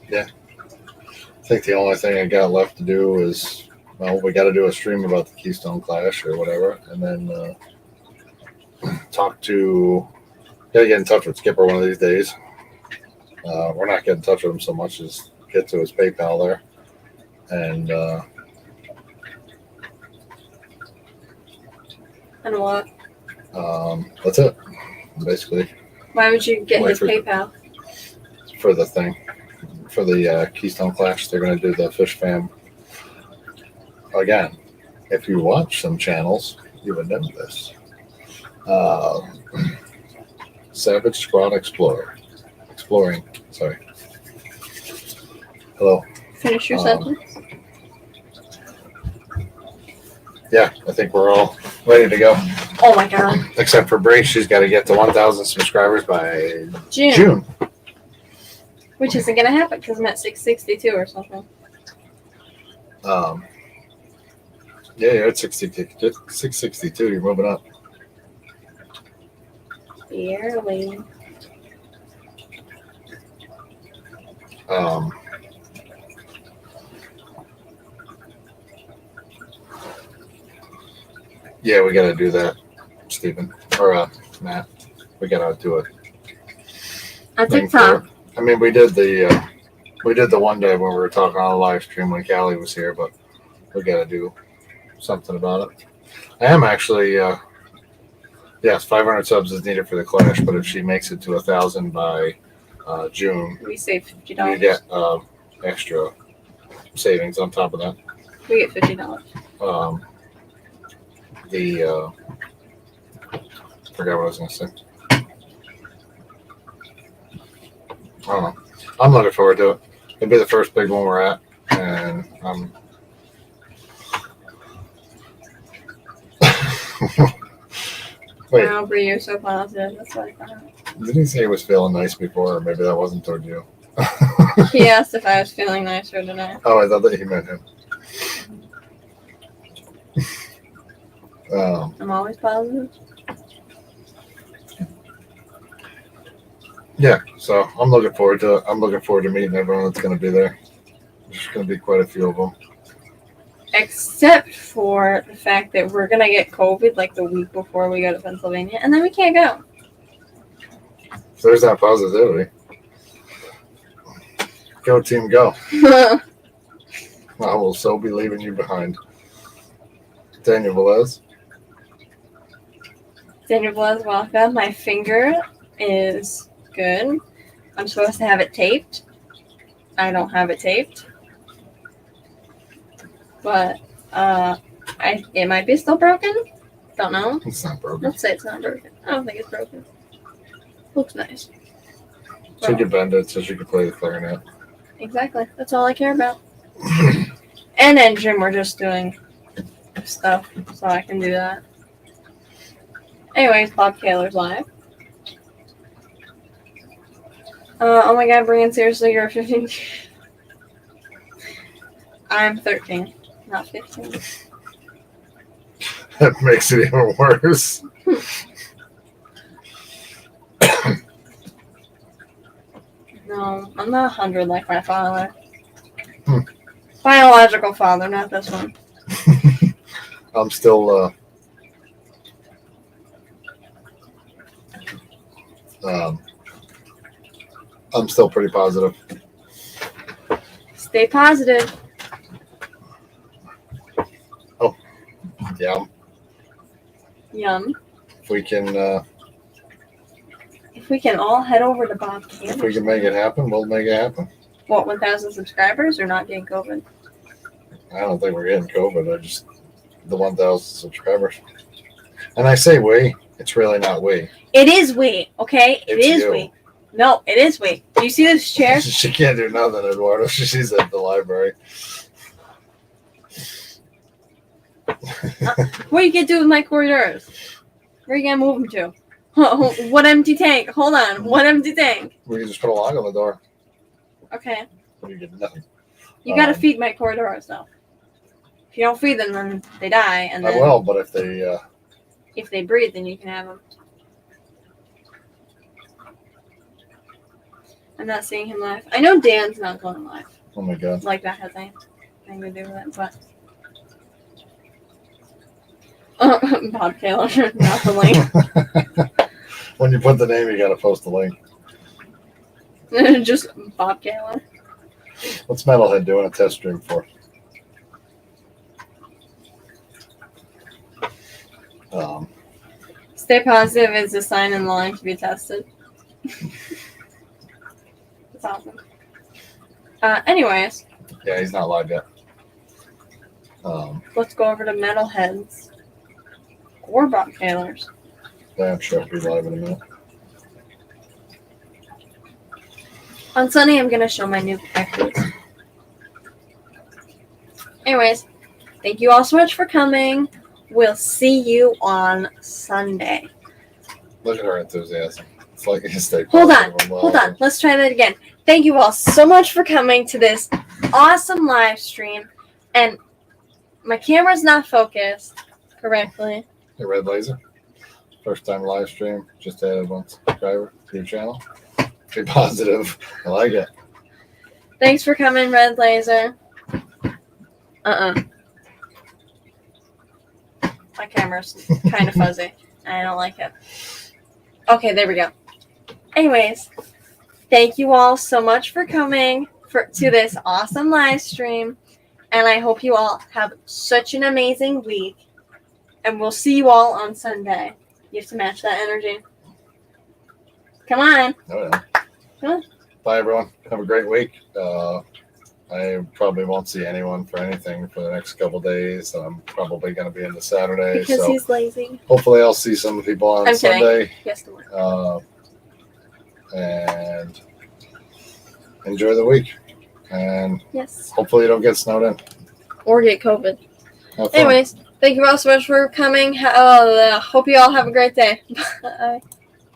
yeah, I think the only thing I got left to do is, well, we got to do a stream about the Keystone Clash or whatever, and then gotta get in touch with Skipper one of these days. We're not getting in touch with him so much as get to his PayPal there, and And what? that's it. Basically, Why would you get Wait his for- PayPal? for the thing, for the Keystone Clash, they're going to do the Fish Fam again. If you watch some channels, you would know this. Savage Squad Exploring. Sorry. Hello. Finish your sentence. Yeah, I think we're all ready to go. Oh my god. Except for Bray, she's got to get to 1,000 subscribers by June. Which isn't going to happen because I'm at 662 or something. Yeah, you're at 662. You're moving up. Barely. Yeah, we got to do that, Stephen or Matt. We got to do it. On thing TikTok. for- I mean, we did the one day when we were talking on a live stream when Callie was here, but we got to do something about it. I am actually, yes, 500 subs is needed for the Clash, but if she makes it to 1,000 by June, We save $50. we get extra savings on top of that. We get $50. Forgot what I was going to say. I don't know. I'm looking forward to it. It'll be the first big one we're at, and I'm Wait, Wow, Bree, you're so positive. That's what I thought. didn't he say he was feeling nice before, or maybe that wasn't toward you? He asked if I was feeling nicer today. Oh, I thought that he meant him. I'm always positive. Yeah, so I'm looking forward to meeting everyone that's going to be there. There's going to be quite a few of them. Except for the fact that we're going to get COVID like the week before we go to Pennsylvania, and then we can't go. So there's that positivity. Go team, go. I will so be leaving you behind. Daniel Velez. Daniel Velez, welcome. My finger is good. I'm supposed to have it taped. I don't have it taped. But it might be still broken. Don't know. It's not broken. Let's say it's not broken. I don't think it's broken. Looks nice. She could bend it so she could play the clarinet. Exactly. That's all I care about. And then Jim, we're just doing stuff, so I can do that. Anyways, Bob Kaler's live. Oh my god, Brian, seriously, you're 15. I'm 13, not 15. That makes it even worse. No, I'm not 100 like my father. Biological father, not this one. I'm still I'm still pretty positive. Stay positive. Yeah. Yum. If we can If we can all head over to Bob if we Kaler's. can make it happen, we'll make it happen. What, 1,000 subscribers or not getting COVID? I don't think we're getting COVID. I just the 1,000 subscribers. And I say we, it's really not we. It is we, okay? It It's is you. we. No, it is we. Do you see this chair? She can't do nothing, Eduardo. She's at the library. What are you gonna do with my corridors? Where are you gonna move them to? What empty tank? Hold on. What empty tank? We can just put a lock on the door. Okay. We get nothing. You gotta feed my corridors though. If you don't feed them, then they die, and I then will, but if they breathe, then you can have them. I'm not seeing him live. I know Dan's not going live. oh my god. Like that has anything to do with it, but Bob Kaler, not the link. When you put the name, you gotta post the link. Just Bob Kaler. What's Metalhead doing a test stream for? Stay positive is a sign in the line to be tested. That's awesome. Anyways, Yeah, he's not live yet. let's go over to Metalheads or Bob Kaler's. Yeah, I'm sure he'll be live in a minute. On Sunday, I'm going to show my new packages. Anyways, thank you all so much for coming. We'll see you on Sunday. Look at her enthusiasm. It's like a stay Hold positive. Hold on. Let's try that again. Thank you all so much for coming to this awesome live stream. And my camera's not focused correctly. Hey, Red Laser. First time live stream. Just added one subscriber to your channel. Be positive. I like it. Thanks for coming, Red Laser. My camera's kind of fuzzy. I don't like it. Okay, there we go. Anyways, thank you all so much for coming to this awesome live stream. And I hope you all have such an amazing week. And we'll see you all on Sunday. You have to match that energy. Come on. Oh, yeah. Come on. Bye, everyone. Have a great week. I probably won't see anyone for anything for the next couple days. I'm probably going to be into Saturday. Because so he's lazy. hopefully I'll see some people on I'm kidding. Sunday. Yes, to work. And enjoy the week. And Yes. hopefully you don't get snowed in. Or get COVID. Have fun. Anyways, Thank you all so much for coming. Hope you all have a great day. Bye.